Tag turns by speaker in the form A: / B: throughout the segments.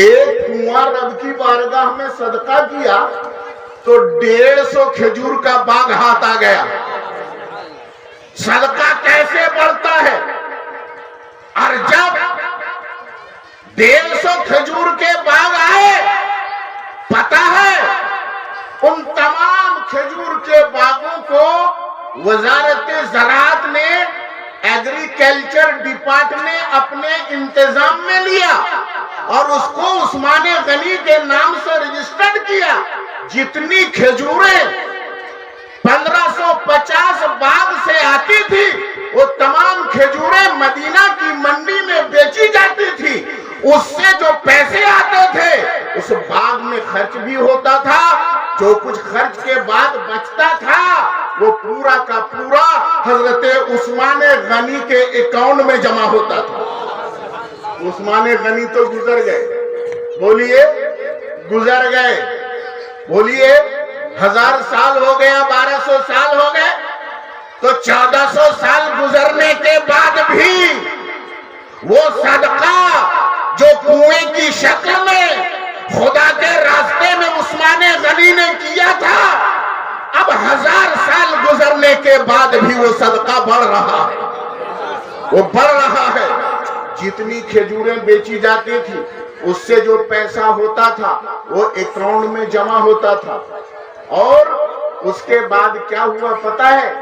A: ایک کنواں رب کی بارگاہ میں صدقہ کیا تو 150 کھجور کا باغ ہاتھ آ گیا۔ صدقہ کیسے بڑھتا ہے؟ اور جب 150 کھجور کے باغ آئے، پتہ ہے ان تمام کھجور کے باغوں کو وزارت زراعت نے، ایگریکلچر ڈپارٹمنٹ نے اپنے انتظام میں لیا اور اس کو عثمان غنی کے نام سے رجسٹرڈ کیا۔ جتنی کھجوریں 1550 باغ سے آتی تھی وہ تمام کھجوریں مدینہ کی منڈی میں بیچی جاتی تھی۔ اس سے جو پیسے آتے تھے اس باغ میں خرچ بھی ہوتا تھا، جو کچھ خرچ کے بعد بچتا تھا وہ پورا کا پورا حضرت عثمان غنی کے اکاؤنٹ میں جمع ہوتا تھا۔ عثمان غنی تو گزر گئے، بولیے گزر گئے، بولیے 1000 سال ہو گیا، 1200 سال ہو گئے، تو 1400 سال گزرنے کے بعد بھی وہ صدقہ جو کنویں کی شکل میں خدا کے راستے میں عثمان غنی نے کیا تھا، اب 1000 سال گزرنے کے بعد بھی وہ صدقہ بڑھ رہا ہے، وہ بڑھ رہا ہے۔ جتنی کھجوریں بیچی جاتی تھی اس سے جو پیسہ ہوتا تھا وہ اکاؤنٹ میں جمع ہوتا تھا، اور اس کے بعد کیا ہوا پتہ ہے؟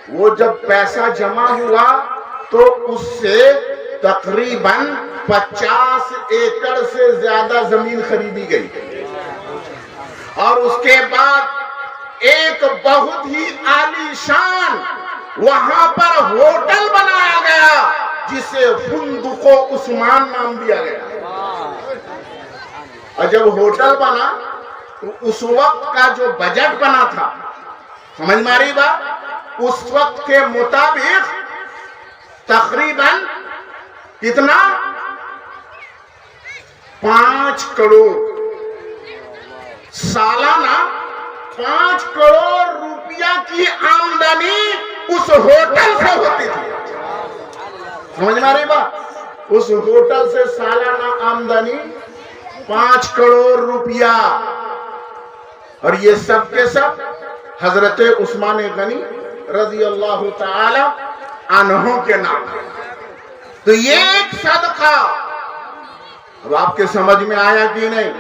A: وہ جب پیسہ جمع ہوا تو اس سے تقریباً 50 ایکڑ سے زیادہ زمین خریدی گئی، اور اس کے بعد ایک بہت ہی عالی شان وہاں پر ہوٹل بنایا گیا جسے فندق عثمان نام دیا گیا۔ اور جب ہوٹل بنا تو اس وقت کا جو بجٹ بنا تھا، سمجھ ماری بات، اس وقت کے مطابق تقریباً کتنا 5 کروڑ سالانہ 5 کروڑ روپیہ کی آمدنی اس ہوٹل سے ہوتی تھی۔ سمجھ میں رہی بات؟ اس ہوٹل سے سالانہ آمدنی 5 کروڑ روپیہ، اور یہ سب کے سب حضرت عثمان غنی رضی اللہ تعالی عنہ کے نام۔ تو یہ ایک صدقہ، اب آپ کے سمجھ میں آیا کہ نہیں؟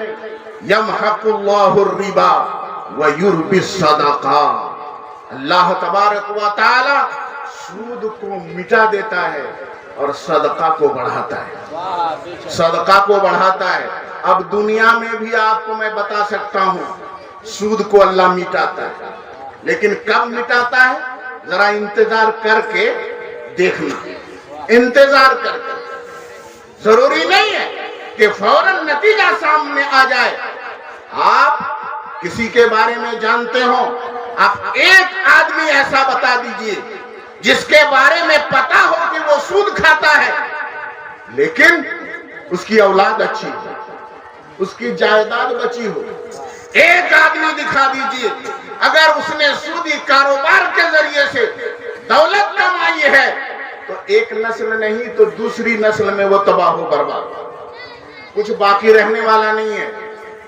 A: یمحق اللہ الربا ویربی الصدقات، اللہ تبارک و تعالی سود کو مٹا دیتا ہے اور صدقہ کو بڑھاتا ہے، صدقہ کو بڑھاتا ہے۔ اب دنیا میں بھی آپ کو میں بتا سکتا ہوں سود کو اللہ مٹاتا ہے، لیکن کب مٹاتا ہے ذرا انتظار کر کے دیکھنا، انتظار کر کے، ضروری نہیں ہے کہ فوراً نتیجہ سامنے آ جائے۔ آپ کسی کے بارے میں جانتے ہو، آپ ایک آدمی ایسا بتا دیجئے جس کے بارے میں پتا ہو کہ وہ سود کھاتا ہے لیکن اس کی اولاد اچھی ہو، اس کی جائیداد بچی ہو، ایک آدمی دکھا دیجئے اگر اس نے سودی کاروبار کے ذریعے سے دولت کمائی ہے تو ایک نسل نہیں تو دوسری نسل میں وہ تباہ و برباد، کچھ باقی رہنے والا نہیں ہے۔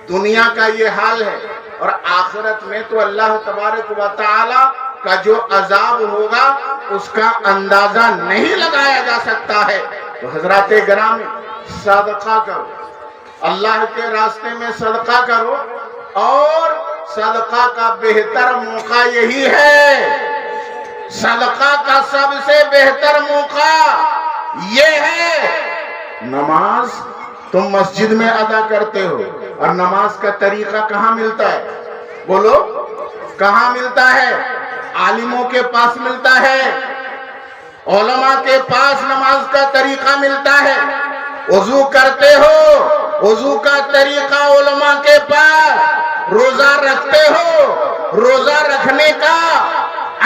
A: دنیا کا یہ حال ہے، اور آخرت میں تو اللہ تبارک و تعالی کا جو عذاب ہوگا اس کا اندازہ نہیں لگایا جا سکتا ہے۔ تو حضرات گرامی، صدقہ کرو، اللہ کے راستے میں صدقہ کرو، اور صدقہ کا بہتر موقع یہی ہے، صدقہ کا سب سے بہتر موقع یہ ہے، نماز تم مسجد میں ادا کرتے ہو، اور نماز کا طریقہ کہاں ملتا ہے؟ بولو کہاں ملتا ہے؟ عالموں کے پاس ملتا ہے، علماء کے پاس نماز کا طریقہ ملتا ہے۔ وضو کرتے ہو، وضو کا طریقہ علماء کے پاس، روزہ رکھتے ہو، روزہ رکھنے کا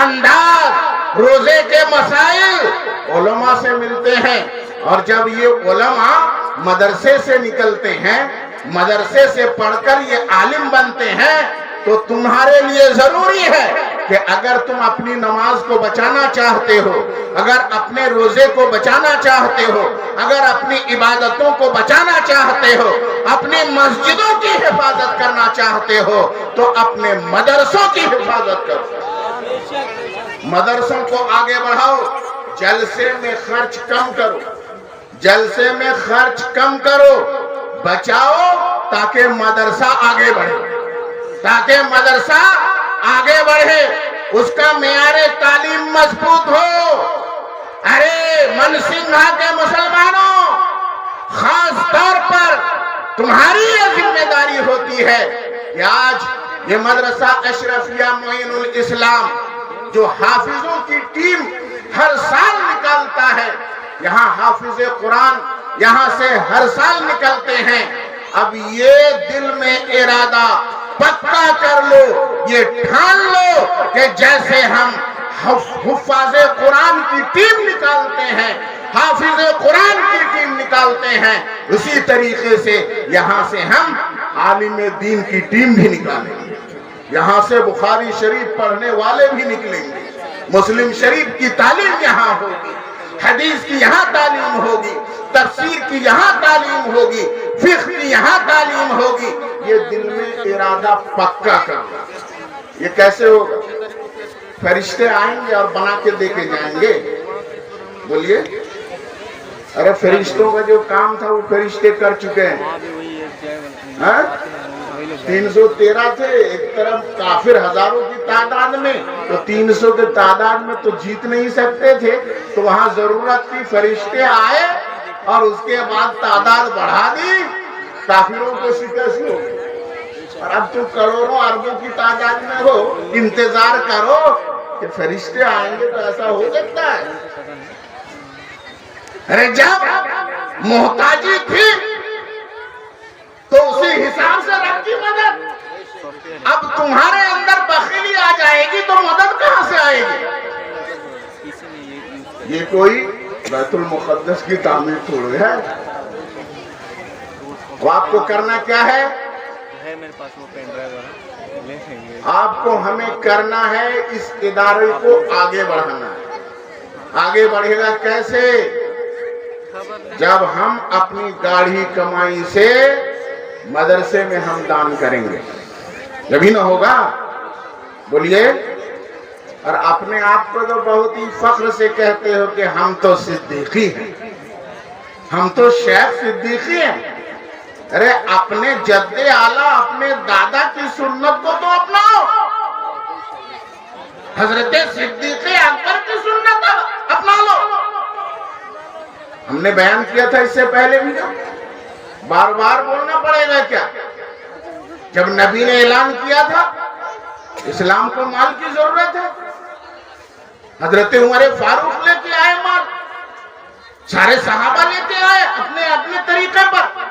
A: انداز، روزے کے مسائل علماء سے ملتے ہیں۔ اور جب یہ علماء مدرسے سے نکلتے ہیں، مدرسے سے پڑھ کر یہ عالم بنتے ہیں، تو تمہارے لیے ضروری ہے کہ اگر تم اپنی نماز کو بچانا چاہتے ہو، اگر اپنے روزے کو بچانا چاہتے ہو، اگر اپنی عبادتوں کو بچانا چاہتے ہو، اپنی مسجدوں کی حفاظت کرنا چاہتے ہو تو اپنے مدرسوں کی حفاظت کرو، مدرسوں کو آگے بڑھاؤ، جلسے میں خرچ کم کرو، جلسے میں خرچ کم کرو، بچاؤ تاکہ مدرسہ آگے بڑھے، تاکہ مدرسہ آگے بڑھے، اس کا معیار تعلیم مضبوط ہو۔ ارے منسنگھا کے مسلمانوں، خاص طور پر تمہاری یہ ذمہ داری ہوتی ہے کہ آج یہ مدرسہ اشرفیہ معین الاسلام جو حافظوں کی ٹیم ہر سال نکالتا ہے، یہاں حافظ قرآن یہاں سے ہر سال نکلتے ہیں، اب یہ دل میں ارادہ پکا کر لو، یہ ٹھان لو کہ جیسے ہم حفاظ قرآن کی ٹیم نکالتے ہیں، حافظ قرآن کی ٹیم نکالتے ہیں، اسی طریقے سے یہاں سے ہم عالم دین کی ٹیم بھی نکالیں گے، یہاں سے بخاری شریف پڑھنے والے بھی نکلیں گے، مسلم شریف کی تعلیم یہاں ہوگی، حدیث کی یہاں تعلیم ہوگی، تفسیر کی یہاں تعلیم ہوگی، فقہ کی یہاں تعلیم ہوگی، یہ دل میں ارادہ پکا کرنا۔ یہ کیسے ہوگا؟ فرشتے آئیں گے اور بنا کے دے کے جائیں گے؟ بولیے، ارے فرشتوں کا جو کام تھا وہ فرشتے کر چکے ہیں۔ 313 تھے، ایک طرف کافر ہزاروں کی تعداد میں، تو 300 کے تعداد میں تو جیت نہیں سکتے تھے، تو وہاں ضرورت تھی فرشتے آئے اور اس کے بعد تعداد بڑھا دی، کافروں کو شکست ہو گئی۔ اور اب تو کروڑوں اربوں کی تعداد میں ہو، انتظار کرو کہ فرشتے آئیں گے تو ایسا ہو سکتا ہے؟ ارے جب محتاجی تھی تو اسی حساب سے رب کی مدد، اب تمہارے اندر بخیلی آ جائے گی تو مدد کہاں سے آئے گی؟ یہ کوئی بیت المقدس کی تعمیر تھوڑی ہے۔ وہ آپ کو کرنا کیا ہے؟ آپ کو ہمیں کرنا ہے اس ادارے کو آگے بڑھانا ہے۔ آگے بڑھے گا کیسے؟ جب ہم اپنی گاڑھی کمائی سے مدرسے میں ہم دان کریں گے، جبھی نہ ہوگا۔ بولیے، اور اپنے آپ کو تو بہت ہی فخر سے کہتے ہو کہ ہم تو صدیقی ہیں، ہم تو شیخ صدیقی ہیں۔ ارے اپنے جد اعلیٰ اپنے دادا کی سنت کو تو اپناؤ، حضرت صدیق اکبر کی سنت اپنا لو۔ ہم نے بیان کیا تھا اس سے پہلے بھی، بار بار بولنا پڑے گا کیا؟ جب نبی نے اعلان کیا تھا اسلام کو مال کی ضرورت ہے، حضرت عمر فاروق لے کے آئے مال، سارے صحابہ لے کے آئے اپنے اپنے طریقے پر،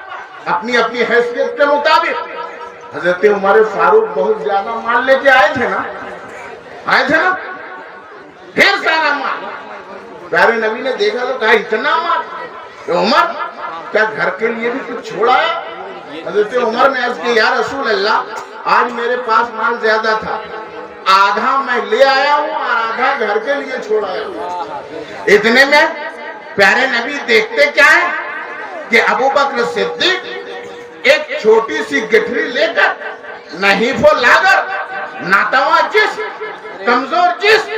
A: اپنی اپنی حیثیت کے مطابق۔ حضرت عمر فاروق بہت زیادہ مال لے کے آئے تھے نا، ڈھیر سارا مال۔ پیارے نبی نے دیکھا تو کہا اتنا مال، کہ عمر کیا گھر کے لیے بھی کچھ چھوڑا ہے؟ حضرت عمر نے عرض کی، یا رسول اللہ آج میرے پاس مال زیادہ تھا، آدھا میں لے آیا ہوں اور آدھا گھر کے لیے چھوڑ آیا ہوں۔ اتنے میں پیارے نبی دیکھتے کیا ہے کہ ابو بکر صدیق ایک چھوٹی سی گٹھری لے کر، نحیف و لاغر، ناتواں جسم، کمزور جسم،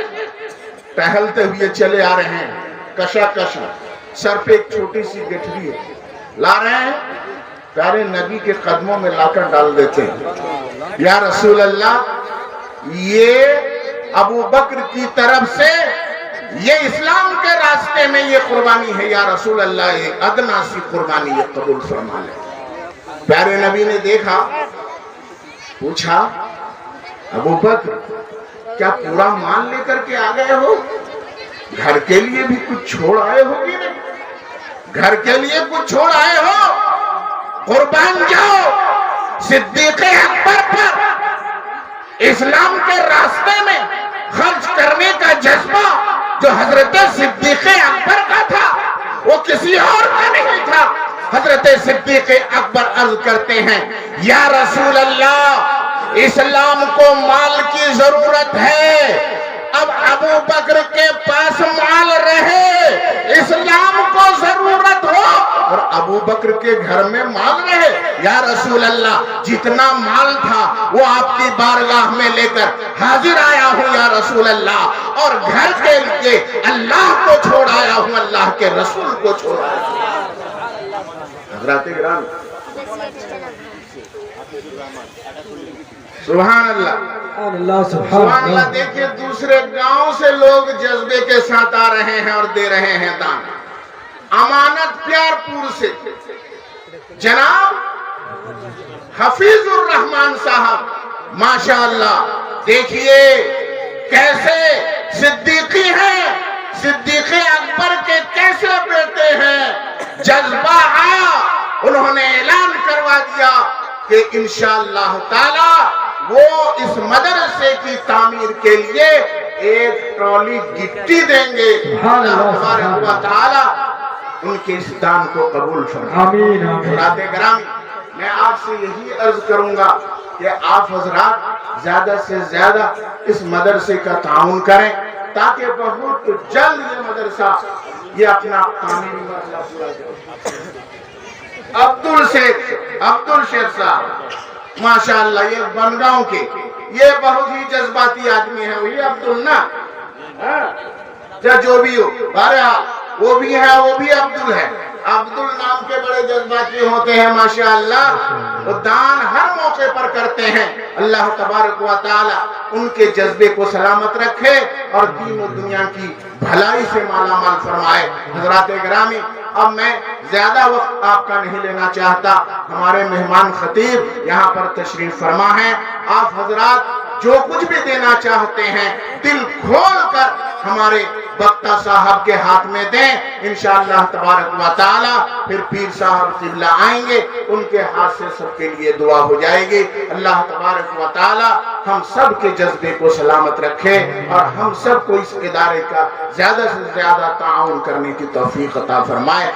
A: ٹہلتے ہوئے چلے آ رہے ہیں، کشا کشا، سر پہ ایک چھوٹی سی گٹھری ہے، لا رہے ہیں، پیارے نبی کے قدموں میں لا کر ڈال دیتے ہیں۔ یا رسول اللہ یہ ابو بکر کی طرف سے یہ اسلام کے راستے میں یہ قربانی ہے، یا رسول اللہ یہ ادنا سی قربانی یہ قبول فرما لے۔ پیارے نبی نے دیکھا، پوچھا ابو بکر کیا پورا مال لے کر کے آ گئے ہو؟ گھر کے لیے بھی کچھ چھوڑ آئے ہو گی نہیں؟ گھر کے لیے کچھ چھوڑ آئے ہو؟ قربان جاؤ صدیق اکبر پر، اسلام کے راستے میں خرچ کرنے کا جذبہ جو حضرت صدیق اکبر کا تھا وہ کسی اور کا نہیں تھا۔ حضرت صدیق اکبر عرض کرتے ہیں، یا رسول اللہ اسلام کو مال کی ضرورت ہے، اب ابو بکر کے پاس مال رہے، اسلام کو ضرورت ہو اور ابو بکر کے گھر میں مال رہے. یا رسول اللہ جتنا مال تھا وہ آپ کی بارگاہ میں لے کر حاضر آیا ہوں یا رسول اللہ, اور گھر کے لیے اللہ کو چھوڑ آیا ہوں, اللہ کے رسول کو چھوڑ آیا ہوں. حضرات کرام سبحان اللہ سبحان اللہ. دیکھیں دوسرے گاؤں سے لوگ جذبے کے ساتھ آ رہے ہیں اور دے رہے ہیں دان. امانت پیار پور سے جناب حفیظ الرحمان صاحب ماشاءاللہ دیکھیے کیسے صدیقی ہیں, صدیق اکبر کے کیسے بیٹے ہیں. جذبہ آیا, انہوں نے اعلان کروا دیا کہ انشاءاللہ تعالی وہ اس مدرسے کی تعمیر کے لیے ایک ٹرالی گٹی دیں گے. اللہ تبارک و تعالی ان کے اس دان کو قبول فرمائے. آمین. حضرات گرامی میں آپ سے یہی عرض کروں گا کہ آپ حضرات زیادہ سے زیادہ اس مدرسے کا تعاون کریں تاکہ بہت جلد یہ مدرسہ یہ اپنا تعمیری مرحلہ پورا کرے. عبد الشیخ صاحب ماشاءاللہ یہ بنگاؤں کے یہ بہت ہی جذباتی آدمی ہیں. وہی عبدالنا جو بھی ہو بہرحال وہ بھی ہے, وہ بھی عبدال ہے. عبدال نام کے بڑے جذباتی ہوتے ہیں ماشاءاللہ, وہ دان ہر موقع پر کرتے ہیں. اللہ تبارک و تعالی ان کے جذبے کو سلامت رکھے اور دین و دنیا کی بھلائی سے مالا مال فرمائے. حضرات گرامی اب میں زیادہ وقت آپ کا نہیں لینا چاہتا. ہمارے مہمان خطیب یہاں پر تشریف فرما ہیں. آپ حضرات جو کچھ بھی دینا چاہتے ہیں دل کھول کر ہمارے بختہ صاحب کے ہاتھ میں دیں. انشاءاللہ تبارک و تعالی پھر پیر صاحب قبلہ آئیں گے, ان کے ہاتھ سے سب کے لیے دعا ہو جائے گی. اللہ تبارک و تعالی ہم سب کے جذبے کو سلامت رکھے اور ہم سب کو اس ادارے کا زیادہ سے زیادہ تعاون کرنے کی توفیق عطا فرمائے.